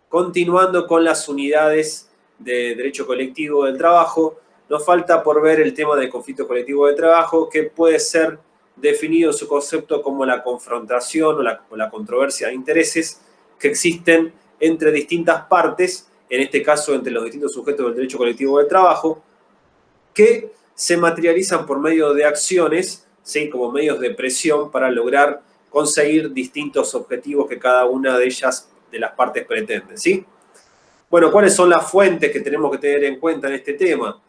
continuando con las unidades de derecho colectivo del trabajo, nos falta por ver el tema del conflicto colectivo de trabajo, que puede ser definido en su concepto como la confrontación o la controversia de intereses que existen entre distintas partes, en este caso entre los distintos sujetos del derecho colectivo del trabajo, que se materializan por medio de acciones, ¿sí?, como medios de presión para lograr conseguir distintos objetivos que cada una de ellas, de las partes, pretende, ¿sí? Bueno, ¿cuáles son las fuentes que tenemos que tener en cuenta en este tema?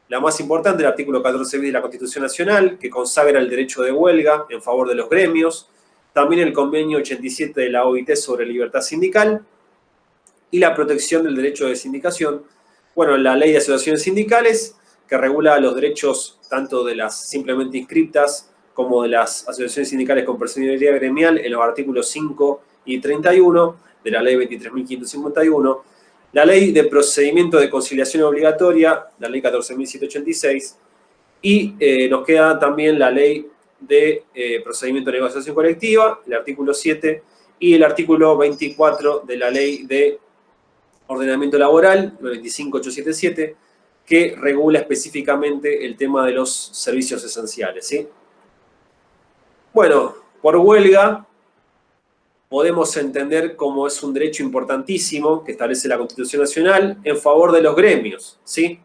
La más importante, el artículo 14 bis de la Constitución Nacional, que consagra el derecho de huelga en favor de los gremios. También el convenio 87 de la OIT sobre libertad sindical y la protección del derecho de sindicación. Bueno, la ley de asociaciones sindicales, que regula los derechos tanto de las simplemente inscriptas como de las asociaciones sindicales con personalidad gremial en los artículos 5 y 31 de la ley 23.551. La ley de procedimiento de conciliación obligatoria, la ley 14.786, y nos queda también la ley de procedimiento de negociación colectiva, el artículo 7, y el artículo 24 de la ley de ordenamiento laboral, el 25.877, que regula específicamente el tema de los servicios esenciales, ¿sí? Bueno, por huelga podemos entender como es un derecho importantísimo que establece la Constitución Nacional en favor de los gremios, ¿sí?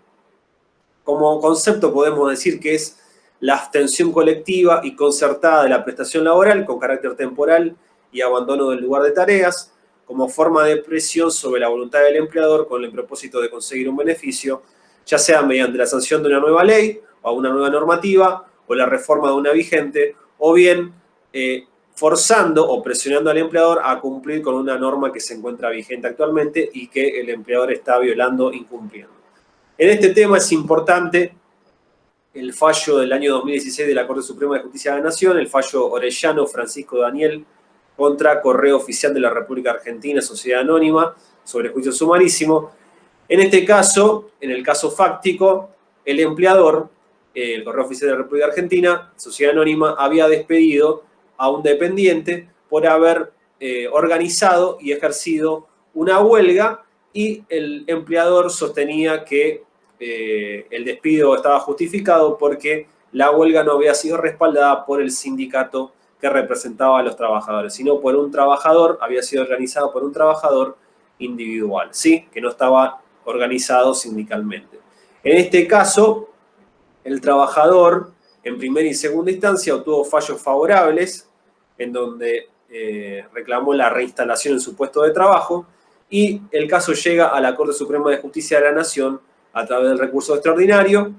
Como concepto podemos decir que es la abstención colectiva y concertada de la prestación laboral con carácter temporal y abandono del lugar de tareas, como forma de presión sobre la voluntad del empleador con el propósito de conseguir un beneficio, ya sea mediante la sanción de una nueva ley o una nueva normativa o la reforma de una vigente, o bien forzando o presionando al empleador a cumplir con una norma que se encuentra vigente actualmente y que el empleador está violando, incumpliendo. En este tema es importante el fallo del año 2016 de la Corte Suprema de Justicia de la Nación, el fallo Orellano Francisco Daniel contra Correo Oficial de la República Argentina, Sociedad Anónima, sobre juicio sumarísimo. En este caso, en el caso fáctico, el empleador, el Correo Oficial de la República Argentina, Sociedad Anónima, había despedido a un dependiente por haber organizado y ejercido una huelga, y el empleador sostenía que el despido estaba justificado porque la huelga no había sido respaldada por el sindicato que representaba a los trabajadores, sino por un trabajador, había sido organizado por un trabajador individual, ¿sí?, que no estaba organizado sindicalmente. En este caso, el trabajador, en primera y segunda instancia, obtuvo fallos favorables, en donde reclamó la reinstalación en su puesto de trabajo, y el caso llega a la Corte Suprema de Justicia de la Nación a través del recurso extraordinario,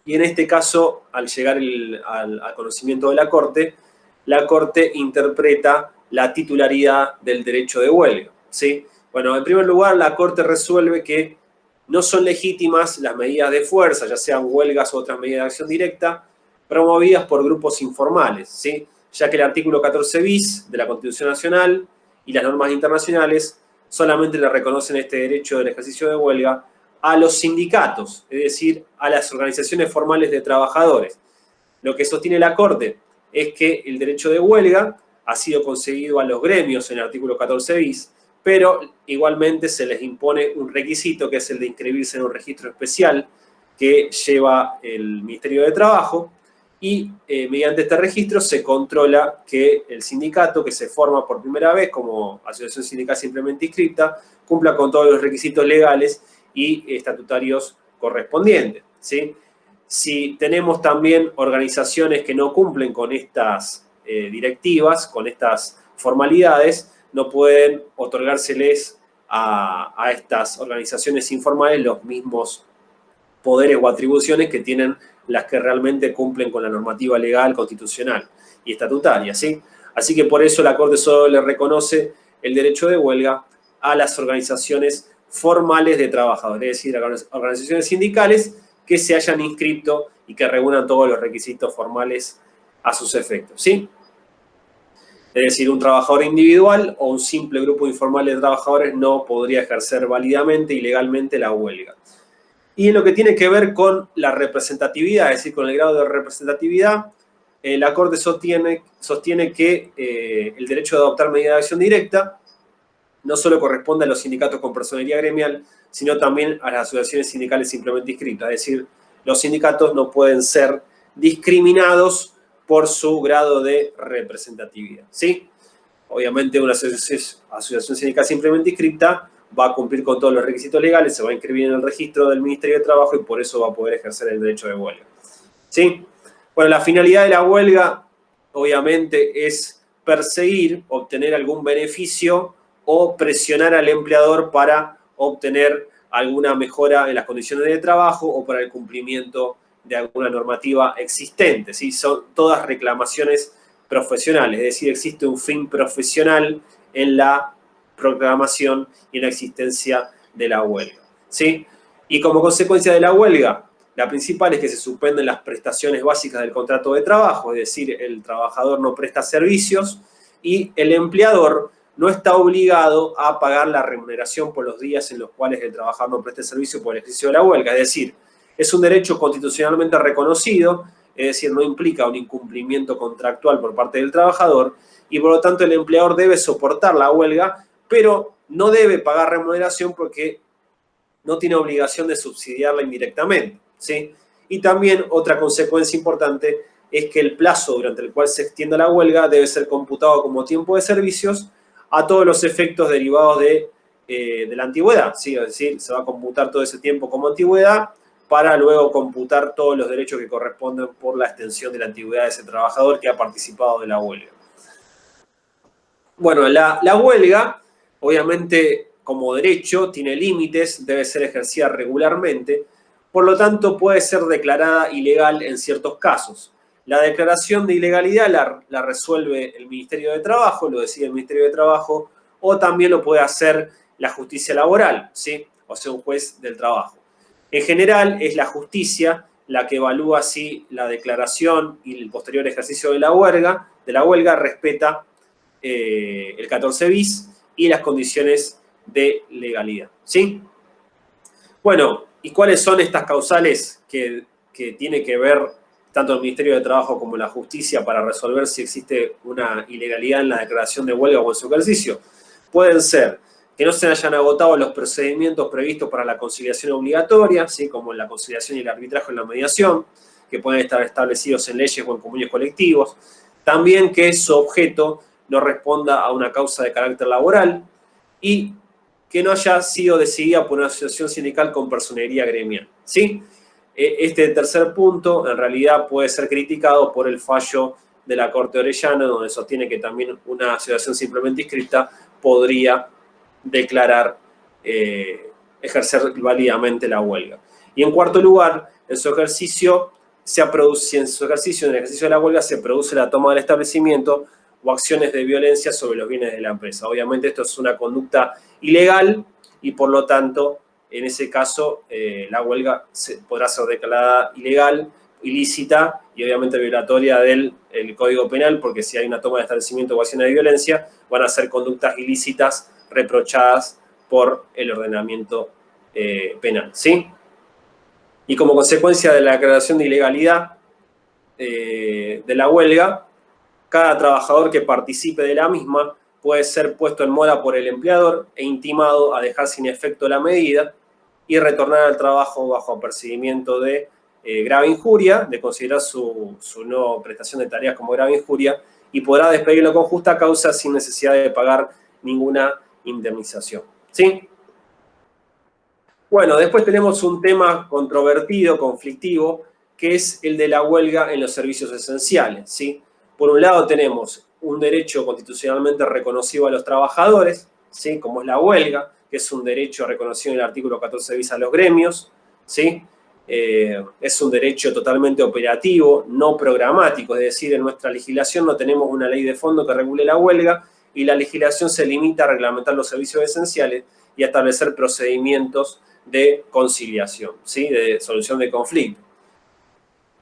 y en este caso, al llegar al conocimiento de la Corte interpreta la titularidad del derecho de huelga, ¿sí? Bueno, en primer lugar, la Corte resuelve que no son legítimas las medidas de fuerza, ya sean huelgas u otras medidas de acción directa, promovidas por grupos informales, ¿sí?, ya que el artículo 14 bis de la Constitución Nacional y las normas internacionales solamente le reconocen este derecho del ejercicio de huelga a los sindicatos, es decir, a las organizaciones formales de trabajadores. Lo que sostiene la Corte es que el derecho de huelga ha sido concedido a los gremios en el artículo 14 bis, pero igualmente se les impone un requisito, que es el de inscribirse en un registro especial que lleva el Ministerio de Trabajo, y mediante este registro se controla que el sindicato que se forma por primera vez como asociación sindical simplemente inscripta cumpla con todos los requisitos legales y estatutarios correspondientes, ¿sí? Si tenemos también organizaciones que no cumplen con estas directivas, con estas formalidades, no pueden otorgárseles a estas organizaciones informales los mismos poderes o atribuciones que tienen las que realmente cumplen con la normativa legal, constitucional y estatutaria, ¿sí? Así que por eso la Corte solo le reconoce el derecho de huelga a las organizaciones formales de trabajadores, es decir, a las organizaciones sindicales que se hayan inscrito y que reúnan todos los requisitos formales a sus efectos, ¿sí? Es decir, un trabajador individual o un simple grupo informal de trabajadores no podría ejercer válidamente y legalmente la huelga. Y en lo que tiene que ver con la representatividad, es decir, con el grado de representatividad, la Corte sostiene que el derecho de adoptar medida de acción directa no solo corresponde a los sindicatos con personería gremial, sino también a las asociaciones sindicales simplemente inscritas. Es decir, los sindicatos no pueden ser discriminados por su grado de representatividad, ¿sí? Obviamente una asociación sindical simplemente inscrita va a cumplir con todos los requisitos legales, se va a inscribir en el registro del Ministerio de Trabajo y por eso va a poder ejercer el derecho de huelga, ¿sí? Bueno, la finalidad de la huelga, obviamente, es perseguir, obtener algún beneficio o presionar al empleador para obtener alguna mejora en las condiciones de trabajo o para el cumplimiento de alguna normativa existente, ¿sí? Son todas reclamaciones profesionales, es decir, existe un fin profesional en la programación y en la existencia de la huelga, ¿sí? Y como consecuencia de la huelga, la principal es que se suspenden las prestaciones básicas del contrato de trabajo, es decir, el trabajador no presta servicios y el empleador no está obligado a pagar la remuneración por los días en los cuales el trabajador no preste servicio por el ejercicio de la huelga. Es decir, es un derecho constitucionalmente reconocido, es decir, no implica un incumplimiento contractual por parte del trabajador y por lo tanto el empleador debe soportar la huelga, pero no debe pagar remuneración porque no tiene obligación de subsidiarla indirectamente, ¿sí? Y también otra consecuencia importante es que el plazo durante el cual se extienda la huelga debe ser computado como tiempo de servicios a todos los efectos derivados de la antigüedad, ¿sí? Es decir, se va a computar todo ese tiempo como antigüedad para luego computar todos los derechos que corresponden por la extensión de la antigüedad de ese trabajador que ha participado de la huelga. Bueno, la huelga, obviamente, como derecho, tiene límites, debe ser ejercida regularmente, por lo tanto puede ser declarada ilegal en ciertos casos. La declaración de ilegalidad la resuelve el Ministerio de Trabajo, lo decide el Ministerio de Trabajo, o también lo puede hacer la justicia laboral, ¿sí? O sea, un juez del trabajo. En general, es la justicia la que evalúa si la declaración y el posterior ejercicio de la huelga respeta el 14 bis y las condiciones de legalidad, ¿sí? Bueno, ¿y cuáles son estas causales que tiene que ver tanto el Ministerio de Trabajo como la justicia para resolver si existe una ilegalidad en la declaración de huelga o en su ejercicio? Pueden ser que no se hayan agotado los procedimientos previstos para la conciliación obligatoria, ¿sí? Como la conciliación y el arbitraje en la mediación, que pueden estar establecidos en leyes o en convenios colectivos. También que su objeto no responda a una causa de carácter laboral y que no haya sido decidida por una asociación sindical con personería gremial, ¿sí? Este tercer punto en realidad puede ser criticado por el fallo de la Corte Orellana, donde sostiene que también una asociación simplemente inscrita podría declarar, ejercer válidamente la huelga. Y en cuarto lugar, en el ejercicio de la huelga se produce la toma del establecimiento o acciones de violencia sobre los bienes de la empresa. Obviamente esto es una conducta ilegal y por lo tanto, en ese caso, la huelga podrá ser declarada ilegal, ilícita y obviamente violatoria del Código Penal, porque si hay una toma de establecimiento o acciones de violencia, van a ser conductas ilícitas reprochadas por el ordenamiento penal, ¿sí? Y como consecuencia de la declaración de ilegalidad de la huelga, cada trabajador que participe de la misma puede ser puesto en mora por el empleador e intimado a dejar sin efecto la medida y retornar al trabajo bajo apercibimiento de grave injuria, de considerar su no prestación de tareas como grave injuria, y podrá despedirlo con justa causa sin necesidad de pagar ninguna indemnización, ¿sí? Bueno, después tenemos un tema controvertido, conflictivo, que es el de la huelga en los servicios esenciales, ¿sí? Por un lado tenemos un derecho constitucionalmente reconocido a los trabajadores, ¿sí? Como es la huelga, que es un derecho reconocido en el artículo 14 bis a los gremios, ¿sí? Es un derecho totalmente operativo, no programático, es decir, en nuestra legislación no tenemos una ley de fondo que regule la huelga y la legislación se limita a reglamentar los servicios esenciales y a establecer procedimientos de conciliación, ¿sí? De solución de conflicto.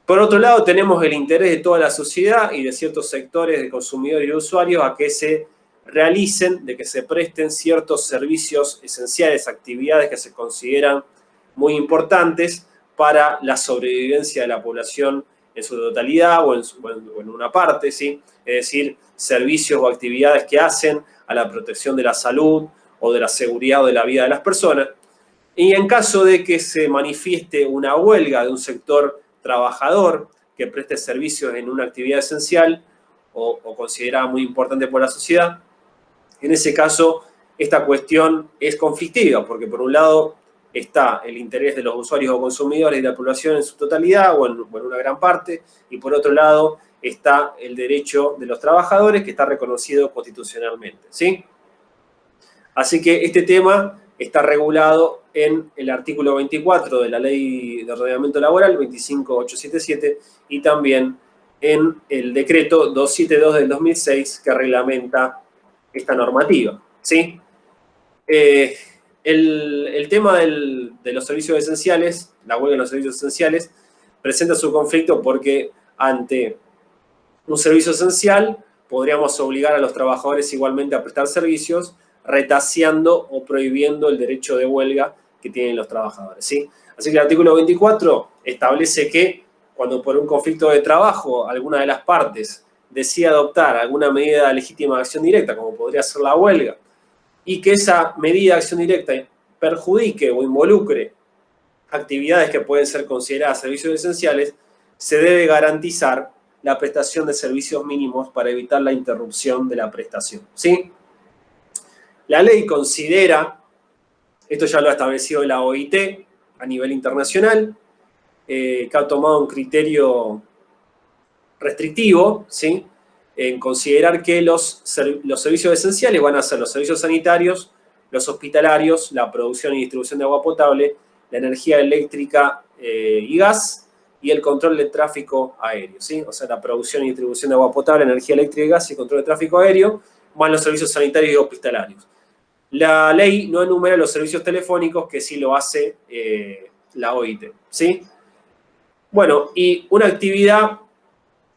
Por otro lado, tenemos el interés de toda la sociedad y de ciertos sectores de consumidores y usuarios a que se realicen, de que se presten ciertos servicios esenciales, actividades que se consideran muy importantes para la sobrevivencia de la población en su totalidad o en una parte, ¿sí? Es decir, servicios o actividades que hacen a la protección de la salud o de la seguridad o de la vida de las personas. Y en caso de que se manifieste una huelga de un sector trabajador que preste servicios en una actividad esencial o considerada muy importante por la sociedad, en ese caso esta cuestión es conflictiva, porque por un lado está el interés de los usuarios o consumidores y de la población en su totalidad o en una gran parte, y por otro lado está el derecho de los trabajadores que está reconocido constitucionalmente, ¿sí? Así que este tema está regulado en el artículo 24 de la Ley de Ordenamiento Laboral, 25877, y también en el decreto 272 del 2006 que reglamenta esta normativa, ¿sí? El tema de los servicios esenciales, la huelga de los servicios esenciales, presenta su conflicto porque ante un servicio esencial podríamos obligar a los trabajadores igualmente a prestar servicios, retaseando o prohibiendo el derecho de huelga que tienen los trabajadores, ¿sí? Así que el artículo 24 establece que cuando por un conflicto de trabajo alguna de las partes decide adoptar alguna medida de legítima acción directa, como podría ser la huelga, y que esa medida de acción directa perjudique o involucre actividades que pueden ser consideradas servicios esenciales, se debe garantizar la prestación de servicios mínimos para evitar la interrupción de la prestación, ¿sí? La ley considera, esto ya lo ha establecido la OIT a nivel internacional, que ha tomado un criterio restrictivo, ¿sí? En considerar que los servicios esenciales van a ser los servicios sanitarios, los hospitalarios, la producción y distribución de agua potable, la energía eléctrica y gas, y el control del tráfico aéreo, ¿sí? O sea, la producción y distribución de agua potable, energía eléctrica y gas y control de tráfico aéreo, más los servicios sanitarios y hospitalarios. La ley no enumera los servicios telefónicos, que sí lo hace la OIT, ¿sí? Bueno, y una actividad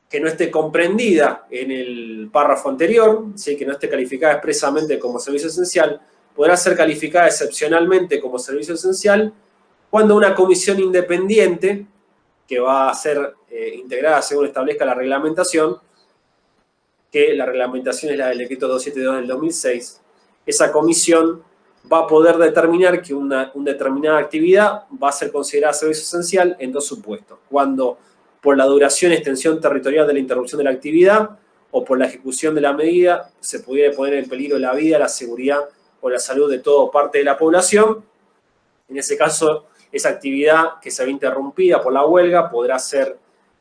que no esté comprendida en el párrafo anterior, ¿sí? Que no esté calificada expresamente como servicio esencial, podrá ser calificada excepcionalmente como servicio esencial cuando una comisión independiente, que va a ser integrada según establezca la reglamentación, que la reglamentación es la del decreto 272 del 2006, esa comisión va a poder determinar que una determinada actividad va a ser considerada servicio esencial en dos supuestos: cuando por la duración y extensión territorial de la interrupción de la actividad o por la ejecución de la medida se pudiera poner en peligro la vida, la seguridad o la salud de toda o parte de la población. En ese caso, esa actividad que se ve interrumpida por la huelga podrá ser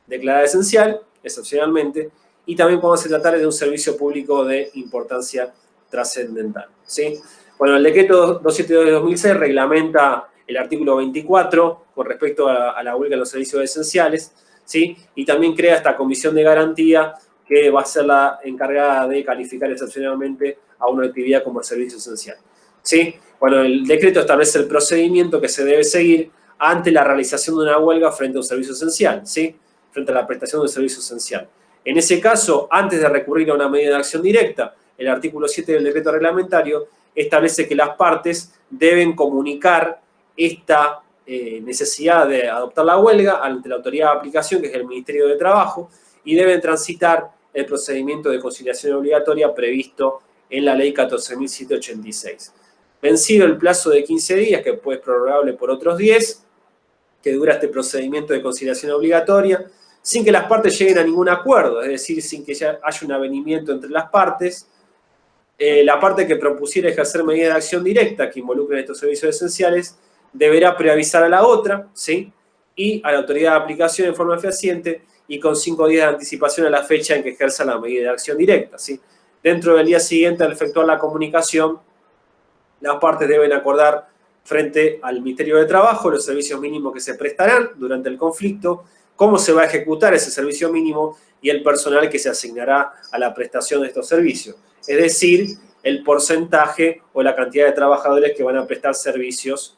declarada esencial, excepcionalmente, y también cuando se tratara de un servicio público de importancia trascendental, ¿sí? Bueno, el decreto 272 de 2006 reglamenta el artículo 24 con respecto a la huelga en los servicios esenciales, ¿sí? Y también crea esta comisión de garantía que va a ser la encargada de calificar excepcionalmente a una actividad como servicio esencial, ¿sí? Bueno, el decreto establece el procedimiento que se debe seguir ante la realización de una huelga frente a un servicio esencial, ¿sí? Frente a la prestación de un servicio esencial. En ese caso, antes de recurrir a una medida de acción directa, el artículo 7 del decreto reglamentario establece que las partes deben comunicar esta necesidad de adoptar la huelga ante la autoridad de aplicación, que es el Ministerio de Trabajo, y deben transitar el procedimiento de conciliación obligatoria previsto en la Ley 14.786. Vencido el plazo de 15 días, que puede ser prorrogable por otros 10, que dura este procedimiento de conciliación obligatoria, sin que las partes lleguen a ningún acuerdo, es decir, sin que ya haya un avenimiento entre las partes, la parte que propusiera ejercer medida de acción directa que involucren estos servicios esenciales deberá preavisar a la otra, ¿sí? Y a la autoridad de aplicación en forma fehaciente y con 5 días de anticipación a la fecha en que ejerza la medida de acción directa, ¿sí? Dentro del día siguiente, al efectuar la comunicación, las partes deben acordar frente al Ministerio de Trabajo los servicios mínimos que se prestarán durante el conflicto, cómo se va a ejecutar ese servicio mínimo y el personal que se asignará a la prestación de estos servicios. Es decir, el porcentaje o la cantidad de trabajadores que van a prestar servicios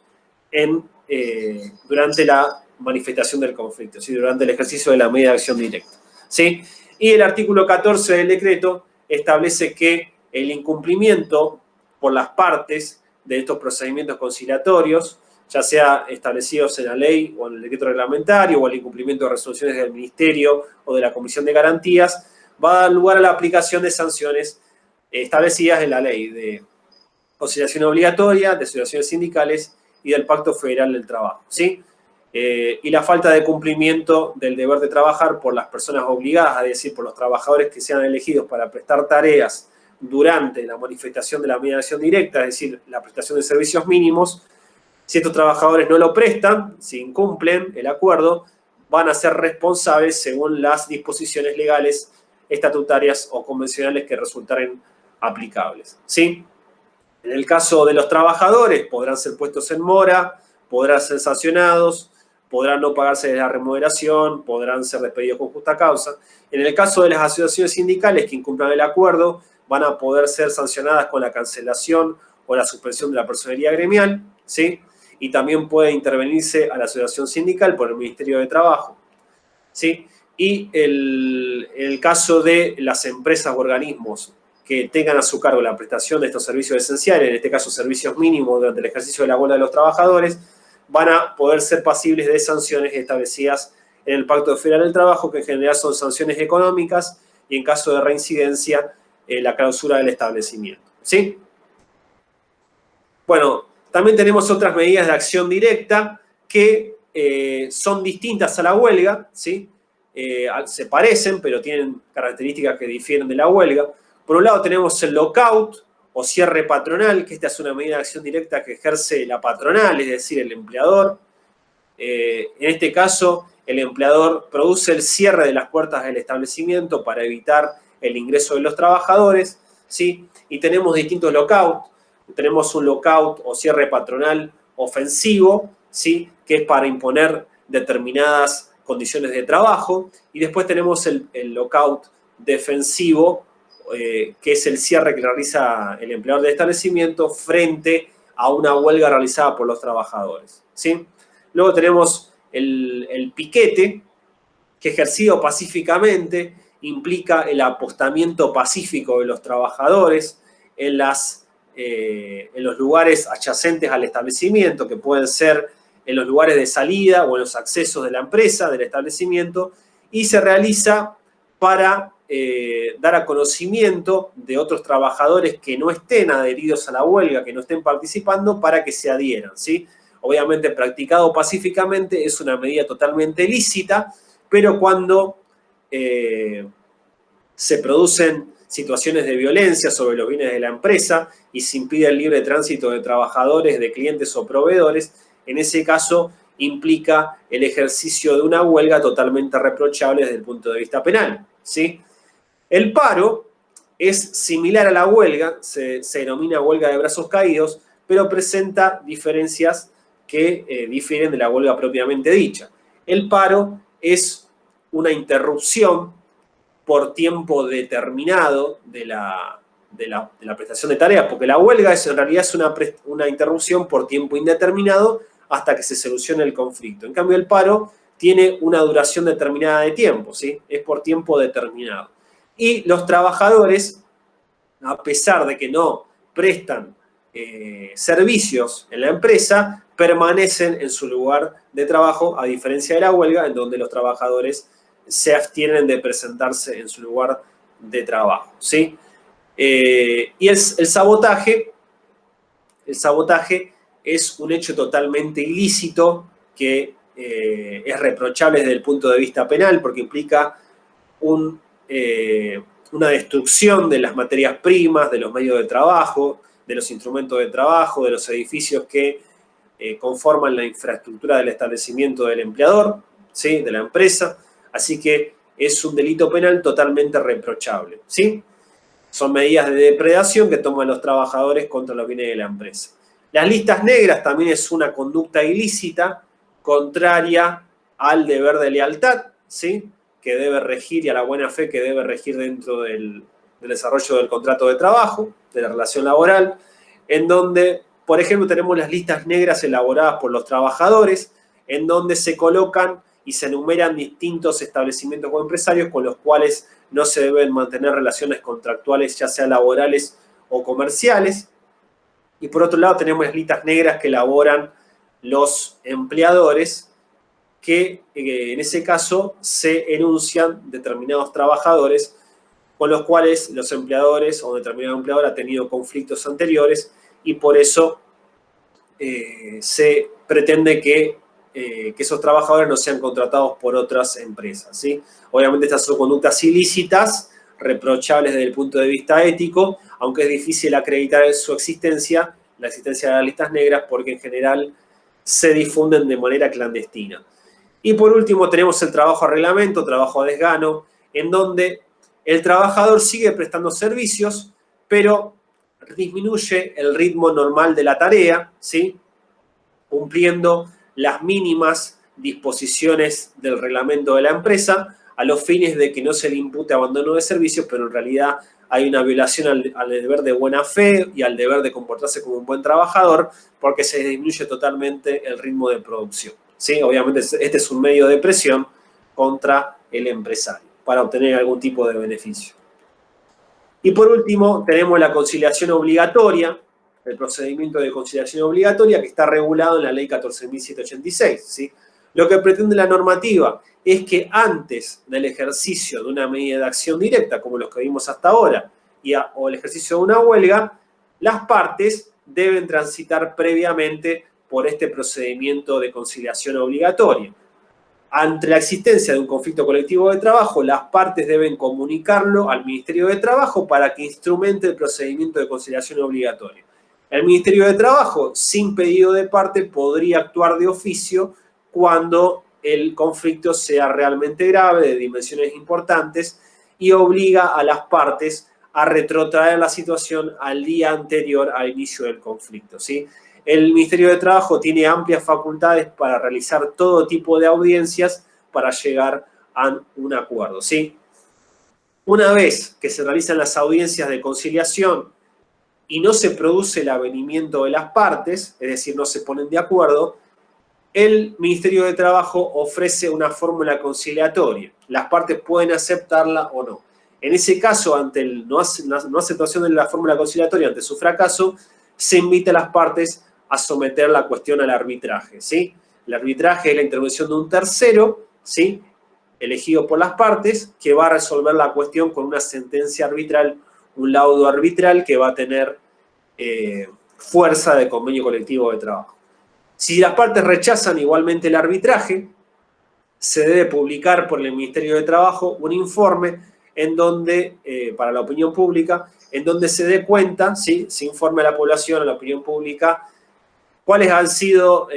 durante la manifestación del conflicto, ¿sí? Durante el ejercicio de la medida de acción directa, ¿sí? Y el artículo 14 del decreto establece que el incumplimiento por las partes de estos procedimientos conciliatorios, ya sea establecidos en la ley o en el decreto reglamentario o el incumplimiento de resoluciones del Ministerio o de la Comisión de Garantías, va a dar lugar a la aplicación de sanciones establecidas en la ley conciliación obligatoria, de asociaciones sindicales y del Pacto Federal del Trabajo, ¿sí? Y la falta de cumplimiento del deber de trabajar por las personas obligadas, es decir, por los trabajadores que sean elegidos para prestar tareas durante la manifestación de la mediación directa, es decir, la prestación de servicios mínimos. Si estos trabajadores no lo prestan, si incumplen el acuerdo, van a ser responsables según las disposiciones legales, estatutarias o convencionales que resultaren aplicables, ¿sí? En el caso de los trabajadores, podrán ser puestos en mora, podrán ser sancionados, podrán no pagarse la remuneración, podrán ser despedidos con justa causa. En el caso de las asociaciones sindicales que incumplan el acuerdo, van a poder ser sancionadas con la cancelación o la suspensión de la personería gremial, ¿sí? Y también puede intervenirse a la asociación sindical por el Ministerio de Trabajo, ¿sí? Y el caso de las empresas o organismos que tengan a su cargo la prestación de estos servicios esenciales, en este caso servicios mínimos durante el ejercicio de la huelga de los trabajadores, van a poder ser pasibles de sanciones establecidas en el Pacto Federal del Trabajo, que en general son sanciones económicas y en caso de reincidencia, la clausura del establecimiento, ¿sí? Bueno, también tenemos otras medidas de acción directa que son distintas a la huelga, ¿sí? Se parecen, pero tienen características que difieren de la huelga. Por un lado tenemos el lockout o cierre patronal, que esta es una medida de acción directa que ejerce la patronal, es decir, el empleador. En este caso, el empleador produce el cierre de las puertas del establecimiento para evitar el ingreso de los trabajadores, ¿sí? Y tenemos distintos lockouts. Tenemos un lockout o cierre patronal ofensivo, ¿sí? Que es para imponer determinadas condiciones de trabajo. Y después tenemos el lockout defensivo, que es el cierre que realiza el empleador del establecimiento frente a una huelga realizada por los trabajadores, ¿sí? Luego tenemos el piquete, que ejercido pacíficamente implica el apostamiento pacífico de los trabajadores en los lugares adyacentes al establecimiento, que pueden ser en los lugares de salida o en los accesos de la empresa, del establecimiento, y se realiza para dar a conocimiento de otros trabajadores que no estén adheridos a la huelga, que no estén participando, para que se adhieran, ¿sí? Obviamente, practicado pacíficamente es una medida totalmente lícita, pero cuando se producen situaciones de violencia sobre los bienes de la empresa y se impide el libre tránsito de trabajadores, de clientes o proveedores, en ese caso implica el ejercicio de una huelga totalmente reprochable desde el punto de vista penal, ¿sí? El paro es similar a la huelga, se denomina huelga de brazos caídos, pero presenta diferencias que difieren de la huelga propiamente dicha. El paro es una interrupción por tiempo determinado de la prestación de tareas, porque la huelga en realidad es una interrupción por tiempo indeterminado hasta que se solucione el conflicto. En cambio, el paro tiene una duración determinada de tiempo, ¿sí? Es por tiempo determinado. Y los trabajadores, a pesar de que no prestan servicios en la empresa, permanecen en su lugar de trabajo, a diferencia de la huelga, en donde los trabajadores se abstienen de presentarse en su lugar de trabajo, ¿sí? Y el sabotaje es un hecho totalmente ilícito que es reprochable desde el punto de vista penal porque implica una destrucción de las materias primas, de los medios de trabajo, de los instrumentos de trabajo, de los edificios que conforman la infraestructura del establecimiento del empleador, ¿sí? De la empresa. Así que es un delito penal totalmente reprochable, ¿sí? Son medidas de depredación que toman los trabajadores contra los bienes de la empresa. Las listas negras también es una conducta ilícita contraria al deber de lealtad, ¿sí? Que debe regir, y a la buena fe que debe regir dentro del desarrollo del contrato de trabajo, de la relación laboral, en donde, por ejemplo, tenemos las listas negras elaboradas por los trabajadores, en donde se colocan y se enumeran distintos establecimientos o empresarios con los cuales no se deben mantener relaciones contractuales, ya sea laborales o comerciales. Y por otro lado tenemos las listas negras que elaboran los empleadores, que en ese caso se enuncian determinados trabajadores con los cuales los empleadores o determinado empleador ha tenido conflictos anteriores y por eso se pretende que esos trabajadores no sean contratados por otras empresas, ¿sí? Obviamente estas son conductas ilícitas, reprochables desde el punto de vista ético, aunque es difícil acreditar su existencia, la existencia de las listas negras, porque en general se difunden de manera clandestina. Y por último tenemos el trabajo a reglamento, trabajo a desgano, en donde el trabajador sigue prestando servicios, pero disminuye el ritmo normal de la tarea, ¿sí? Cumpliendo las mínimas disposiciones del reglamento de la empresa, a los fines de que no se le impute abandono de servicios, pero en realidad hay una violación al deber de buena fe y al deber de comportarse como un buen trabajador, porque se disminuye totalmente el ritmo de producción, ¿sí? Obviamente este es un medio de presión contra el empresario para obtener algún tipo de beneficio. Y por último tenemos la conciliación obligatoria, el procedimiento de conciliación obligatoria que está regulado en la ley 14.786, ¿sí? Lo que pretende la normativa es que antes del ejercicio de una medida de acción directa, como los que vimos hasta ahora, o el ejercicio de una huelga, las partes deben transitar previamente por este procedimiento de conciliación obligatoria. Ante la existencia de un conflicto colectivo de trabajo, las partes deben comunicarlo al Ministerio de Trabajo para que instrumente el procedimiento de conciliación obligatoria. El Ministerio de Trabajo, sin pedido de parte, podría actuar de oficio cuando el conflicto sea realmente grave, de dimensiones importantes, y obliga a las partes a retrotraer la situación al día anterior al inicio del conflicto, ¿sí? El Ministerio de Trabajo tiene amplias facultades para realizar todo tipo de audiencias para llegar a un acuerdo, ¿sí? Una vez que se realizan las audiencias de conciliación y no se produce el avenimiento de las partes, es decir, no se ponen de acuerdo, el Ministerio de Trabajo ofrece una fórmula conciliatoria. Las partes pueden aceptarla o no. En ese caso, ante la no aceptación de la fórmula conciliatoria, ante su fracaso, se invita a las partes a someter la cuestión al arbitraje, ¿sí? El arbitraje es la intervención de un tercero, ¿sí? Elegido por las partes, que va a resolver la cuestión con una sentencia arbitral, un laudo arbitral que va a tener fuerza de convenio colectivo de trabajo. Si las partes rechazan igualmente el arbitraje, se debe publicar por el Ministerio de Trabajo un informe en donde, para la opinión pública, en donde se dé cuenta, ¿sí? Se informe a la población, a la opinión pública, cuáles han sido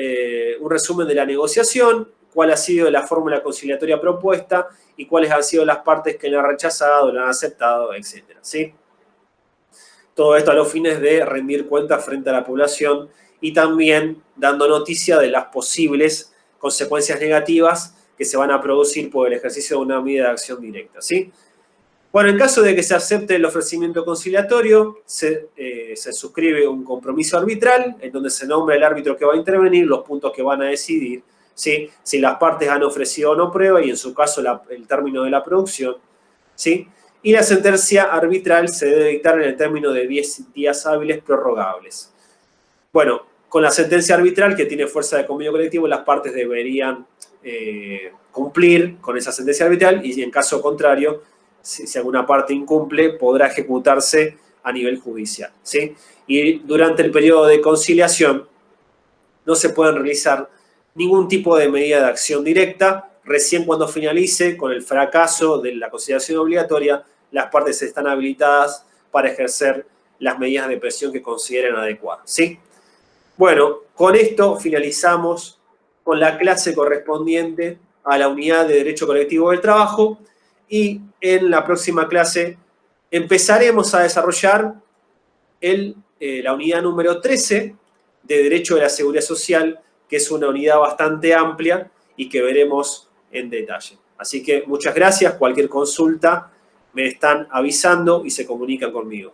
un resumen de la negociación, cuál ha sido la fórmula conciliatoria propuesta y cuáles han sido las partes que la han rechazado, la han aceptado, etc., ¿sí? Todo esto a los fines de rendir cuentas frente a la población y también dando noticia de las posibles consecuencias negativas que se van a producir por el ejercicio de una medida de acción directa, ¿sí? Bueno, en caso de que se acepte el ofrecimiento conciliatorio, se suscribe un compromiso arbitral en donde se nombra el árbitro que va a intervenir, los puntos que van a decidir, ¿sí? Si las partes han ofrecido o no prueba y en su caso el término de la producción, ¿sí? Y la sentencia arbitral se debe dictar en el término de 10 días hábiles prorrogables. Bueno, con la sentencia arbitral que tiene fuerza de convenio colectivo, las partes deberían cumplir con esa sentencia arbitral y en caso contrario, si alguna parte incumple, podrá ejecutarse a nivel judicial, ¿sí? Y durante el periodo de conciliación no se pueden realizar ningún tipo de medida de acción directa. Recién cuando finalice, con el fracaso de la conciliación obligatoria, las partes están habilitadas para ejercer las medidas de presión que consideren adecuadas, ¿sí? Bueno, con esto finalizamos con la clase correspondiente a la unidad de Derecho Colectivo del Trabajo y en la próxima clase empezaremos a desarrollar la unidad número 13 de Derecho de la Seguridad Social, que es una unidad bastante amplia y que veremos en detalle. Así que muchas gracias, cualquier consulta me están avisando y se comunican conmigo.